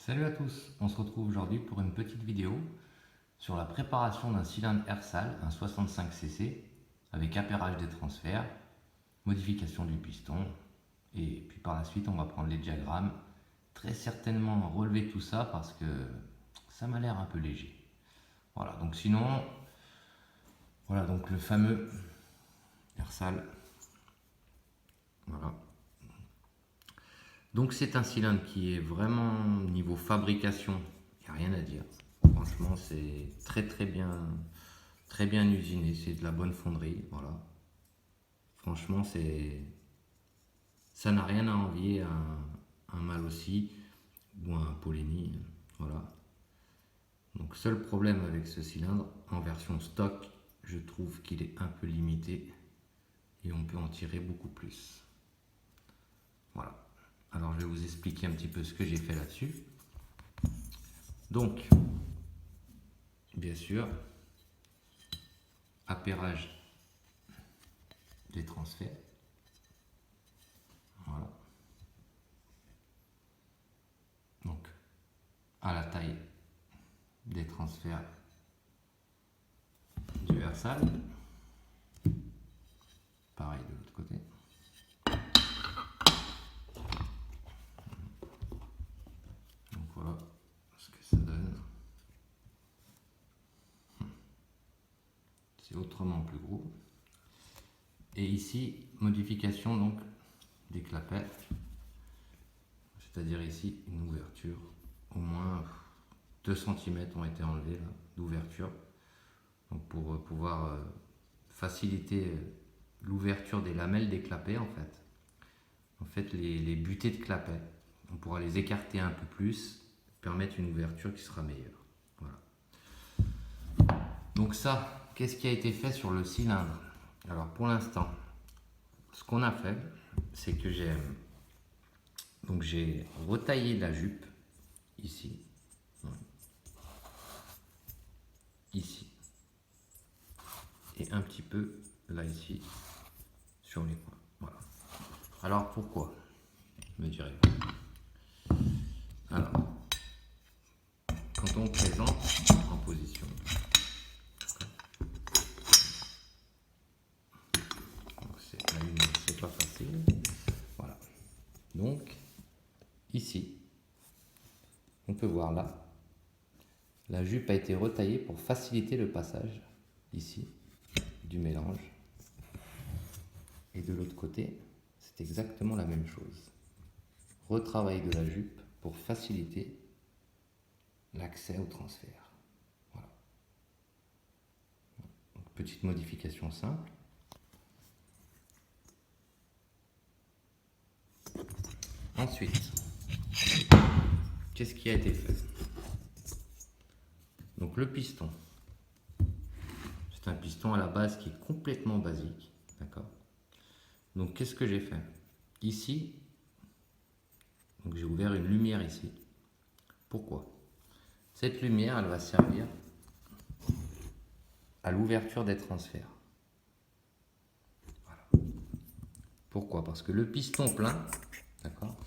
Salut à tous, on se retrouve aujourd'hui pour une petite vidéo sur la préparation d'un cylindre Ersal, un 65cc, avec appairage des transferts, modification du piston, et puis par la suite on va prendre les diagrammes, très certainement relever tout ça parce que ça m'a l'air un peu léger. Voilà, donc sinon, voilà donc le fameux Ersal, voilà. Donc c'est un cylindre qui est vraiment niveau fabrication, il n'y a rien à dire. Franchement c'est très bien usiné, c'est de la bonne fonderie, voilà. Franchement ça n'a rien à envier à un Malossi ou à un Poleni, voilà. Donc seul problème avec ce cylindre, en version stock, je trouve qu'il est un peu limité et on peut en tirer beaucoup plus. Voilà. Alors je vais vous expliquer un petit peu ce que j'ai fait là-dessus. Donc, bien sûr, appairage des transferts. Voilà. Donc, à la taille des transferts du Ersal. Pareil de l'autre côté. Donc voilà ce que ça donne. C'est autrement plus gros. Et ici, modification donc des clapettes. C'est-à-dire ici une ouverture. Au moins 2 cm ont été enlevés d'ouverture. Donc pour pouvoir faciliter l'ouverture des lamelles des clapets en fait. En fait les butées de clapets, on pourra les écarter un peu plus, permettre une ouverture qui sera meilleure. Voilà. Donc ça, qu'est-ce qui a été fait sur le cylindre? Alors pour l'instant, ce qu'on a fait, c'est que j'ai retaillé la jupe ici, ici, et un petit peu là ici sur les coins. Voilà. Alors pourquoi, me direz-vous? Alors, quand on présente en position, la lumière c'est pas facile. Voilà. Donc ici, on peut voir là, la jupe a été retaillée pour faciliter le passage ici du mélange. Et de l'autre côté, c'est exactement la même chose. Retravail de la jupe pour faciliter l'accès au transfert. Voilà. Donc, petite modification simple. Ensuite, qu'est-ce qui a été fait? Donc le piston. C'est un piston à la base qui est complètement basique. D'accord? Donc qu'est-ce que j'ai fait? Ici, donc j'ai ouvert une lumière ici. Pourquoi? Cette lumière, elle va servir à l'ouverture des transferts. Voilà. Pourquoi? Parce que le piston plein, d'accord,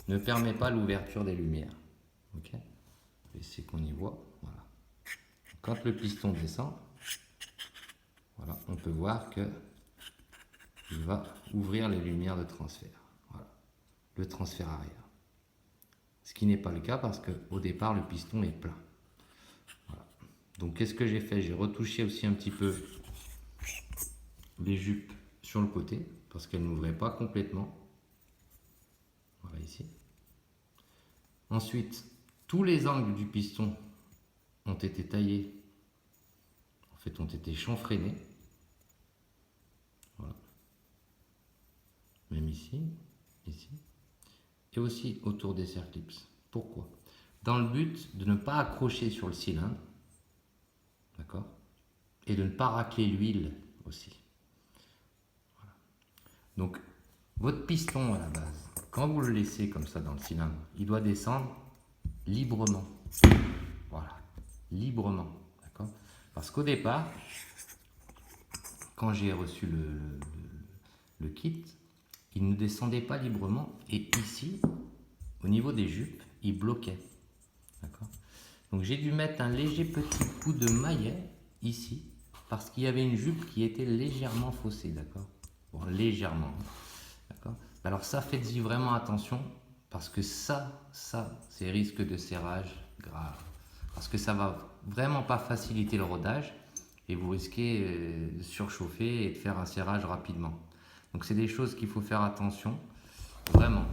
ne permet pas l'ouverture des lumières. Ok? Je vais essayer qu'on y voit. Voilà. Quand le piston descend, voilà, on peut voir que il va ouvrir les lumières de transfert. Voilà. Le transfert arrière. Ce qui n'est pas le cas parce qu'au départ, le piston est plein. Voilà. Donc, qu'est-ce que j'ai fait? J'ai retouché aussi un petit peu les jupes sur le côté parce qu'elles n'ouvraient pas complètement. Voilà, ici. Ensuite, tous les angles du piston ont été taillés, en fait, ont été chanfreinés. Voilà. Même ici, ici. Et aussi autour des circlips. Pourquoi? Dans le but de ne pas accrocher sur le cylindre, d'accord, et de ne pas racler l'huile aussi. Voilà. Donc, votre piston à la base, quand vous le laissez comme ça dans le cylindre, il doit descendre librement. Voilà, librement, d'accord. Parce qu'au départ, quand j'ai reçu le kit, il ne descendait pas librement et ici, au niveau des jupes, il bloquait. D'accord. Donc j'ai dû mettre un léger petit coup de maillet ici, parce qu'il y avait une jupe qui était légèrement faussée, d'accord. Bon, légèrement, d'accord. Alors ça, faites-y vraiment attention, parce que ça, c'est risque de serrage grave. Parce que ça va vraiment pas faciliter le rodage, et vous risquez de surchauffer et de faire un serrage rapidement. Donc c'est des choses qu'il faut faire attention, vraiment,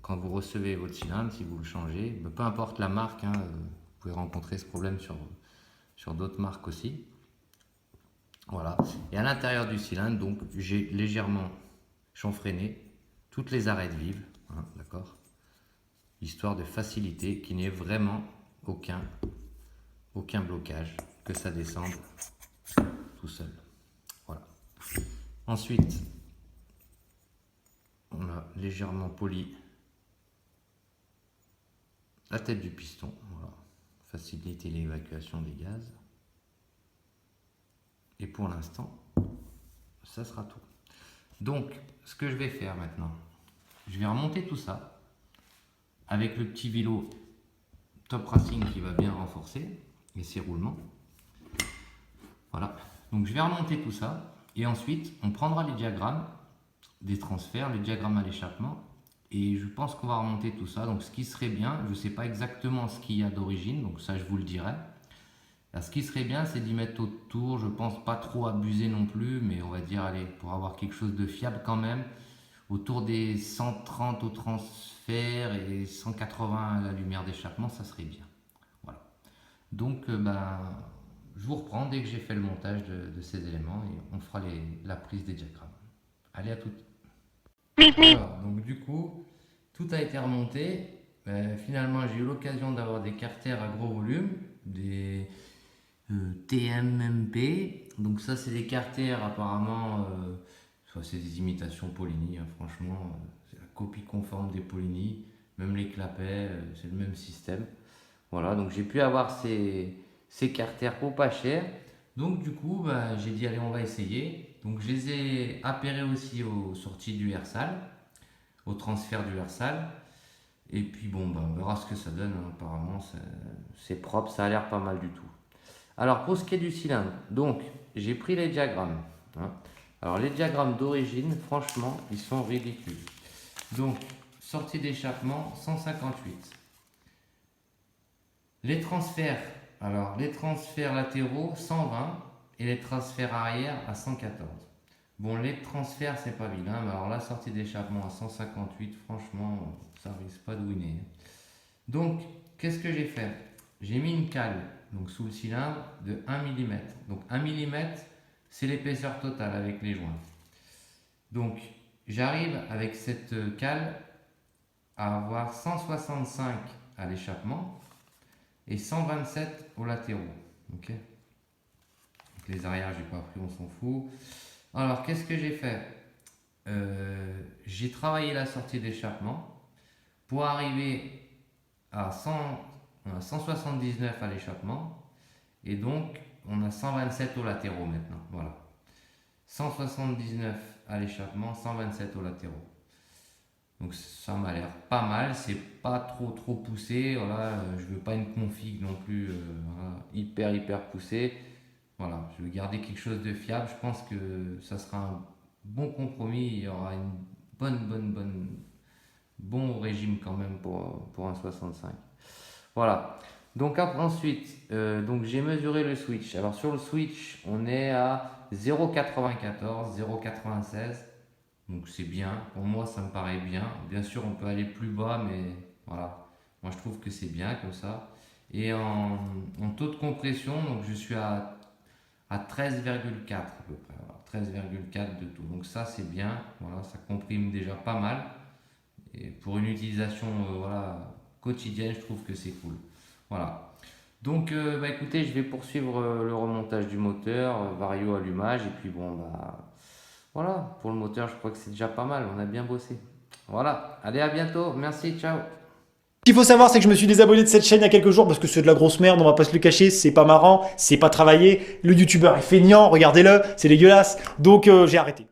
quand vous recevez votre cylindre, si vous le changez, peu importe la marque, hein, vous pouvez rencontrer ce problème sur d'autres marques aussi. Voilà. Et à l'intérieur du cylindre, donc j'ai légèrement chanfreiné toutes les arêtes vives, hein, d'accord, histoire de faciliter qu'il n'y ait vraiment aucun blocage, que ça descende tout seul. Voilà. Ensuite, on a légèrement poli la tête du piston, voilà, faciliter l'évacuation des gaz. Et pour l'instant, ça sera tout. Donc, ce que je vais faire maintenant, je vais remonter tout ça avec le petit vélo Top Racing qui va bien renforcer et ses roulements. Voilà. Donc, je vais remonter tout ça et ensuite, on prendra les diagrammes des transferts, les diagrammes à l'échappement. Et je pense qu'on va remonter tout ça. Donc ce qui serait bien, je ne sais pas exactement ce qu'il y a d'origine, donc ça je vous le dirai. Alors, ce qui serait bien, c'est d'y mettre autour, je pense pas trop abuser non plus, mais on va dire, allez, pour avoir quelque chose de fiable quand même, autour des 130 au transfert et 180 à la lumière d'échappement, ça serait bien. Voilà. Donc je vous reprends dès que j'ai fait le montage de ces éléments et on fera la prise des diagrammes. Allez, à toutes. Alors, donc du coup, tout a été remonté. Finalement, j'ai eu l'occasion d'avoir des carters à gros volume, des TMMP. Donc ça, c'est des carters apparemment, c'est des imitations Polini, hein, franchement, c'est la copie conforme des Polini. Même les clapets, c'est le même système. Voilà, donc j'ai pu avoir ces carters pour pas cher. Donc du coup, j'ai dit allez, on va essayer. Donc je les ai appairés aussi aux sorties du Hersal, au transfert du Hersal. Et puis bon, on verra ce que ça donne, hein. Apparemment c'est propre, ça a l'air pas mal du tout. Alors pour ce qui est du cylindre, donc j'ai pris les diagrammes, hein. Alors les diagrammes d'origine, franchement, ils sont ridicules. Donc sortie d'échappement 158. Les transferts, alors les transferts latéraux 120 et les transferts arrière à 114. Bon, les transferts c'est pas vilain, mais alors la sortie d'échappement à 158, franchement, ça risque pas de winner. Donc, qu'est-ce que j'ai fait? J'ai mis une cale donc sous le cylindre de 1 mm. Donc 1 mm, c'est l'épaisseur totale avec les joints. Donc, j'arrive avec cette cale à avoir 165 à l'échappement et 127 aux latéraux. Ok. Donc les arrières, j'ai pas pris, on s'en fout. Alors, qu'est-ce que j'ai fait? J'ai travaillé la sortie d'échappement pour arriver à 179 à l'échappement et donc on a 127 aux latéraux maintenant. Voilà. 179 à l'échappement, 127 aux latéraux. Donc ça m'a l'air pas mal, c'est pas trop poussé. Voilà, je veux pas une config non plus voilà, hyper poussée. Voilà, je vais garder quelque chose de fiable. Je pense que ça sera un bon compromis. Il y aura une bon régime quand même pour un 65. Voilà. Donc ensuite, donc j'ai mesuré le switch. Alors sur le switch, on est à 0,94, 0,96. Donc c'est bien. Pour moi, ça me paraît bien. Bien sûr, on peut aller plus bas, mais voilà. Moi, je trouve que c'est bien comme ça. Et en taux de compression, donc je suis à 13,4 à peu près. Voilà, 13,4 de tout. Donc ça, c'est bien. Voilà, ça comprime déjà pas mal. Et pour une utilisation voilà, quotidienne, je trouve que c'est cool. Voilà. Donc, écoutez, je vais poursuivre le remontage du moteur, vario allumage, et puis bon, voilà, pour le moteur, je crois que c'est déjà pas mal, on a bien bossé. Voilà, allez, à bientôt, merci, ciao. Ce qu'il faut savoir, c'est que je me suis désabonné de cette chaîne il y a quelques jours parce que c'est de la grosse merde, on va pas se le cacher, c'est pas marrant, c'est pas travaillé, le youtubeur est feignant, regardez-le, c'est dégueulasse, donc j'ai arrêté.